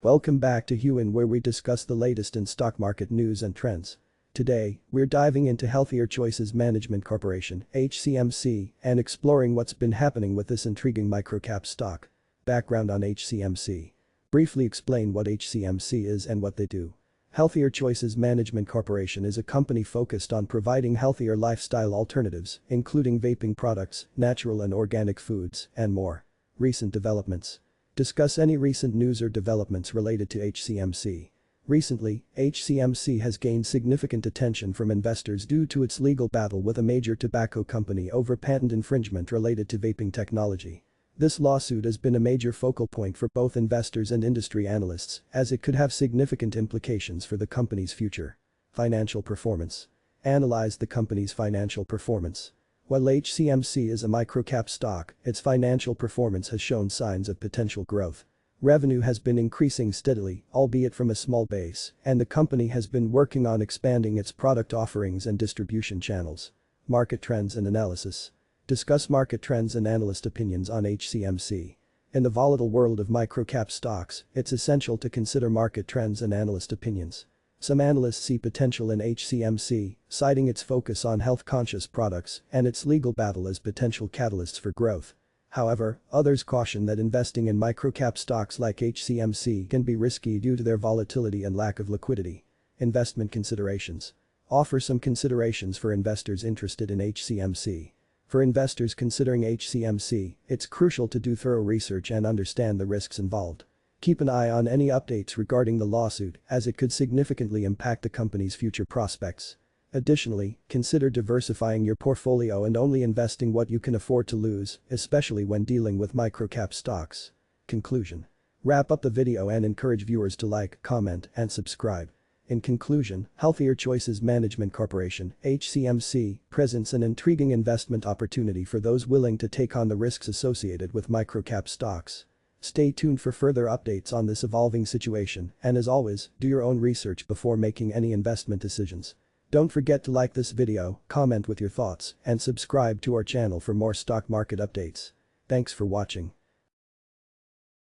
Welcome back to Huan, where we discuss the latest in stock market news and trends. Today, we're diving into Healthier Choices Management Corporation (HCMC) and exploring what's been happening with this intriguing microcap stock. Background on HCMC. Briefly explain what HCMC is and what they do. Healthier Choices Management Corporation is a company focused on providing healthier lifestyle alternatives, including vaping products, natural and organic foods, and more. Recent developments. Discuss any recent news or developments related to HCMC. Recently, HCMC has gained significant attention from investors due to its legal battle with a major tobacco company over patent infringement related to vaping technology. This lawsuit has been a major focal point for both investors and industry analysts, as it could have significant implications for the company's future. Financial performance. Analyze the company's financial performance. While HCMC is a microcap stock, its financial performance has shown signs of potential growth. Revenue has been increasing steadily, albeit from a small base, and the company has been working on expanding its product offerings and distribution channels. Market trends and analysis. Discuss market trends and analyst opinions on HCMC. In the volatile world of microcap stocks, it's essential to consider market trends and analyst opinions. Some analysts see potential in HCMC, citing its focus on health-conscious products and its legal battle as potential catalysts for growth. However, others caution that investing in microcap stocks like HCMC can be risky due to their volatility and lack of liquidity. Investment considerations. Offer some considerations for investors interested in HCMC. For investors considering HCMC, it's crucial to do thorough research and understand the risks involved. Keep an eye on any updates regarding the lawsuit, as it could significantly impact the company's future prospects. Additionally, consider diversifying your portfolio and only investing what you can afford to lose, especially when dealing with microcap stocks. Conclusion. Wrap up the video and encourage viewers to like, comment, and subscribe. In conclusion, Healthier Choices Management Corporation (HCMC) presents an intriguing investment opportunity for those willing to take on the risks associated with microcap stocks. Stay tuned for further updates on this evolving situation, and as always, do your own research before making any investment decisions. Don't forget to like this video, comment with your thoughts, and subscribe to our channel for more stock market updates. Thanks for watching.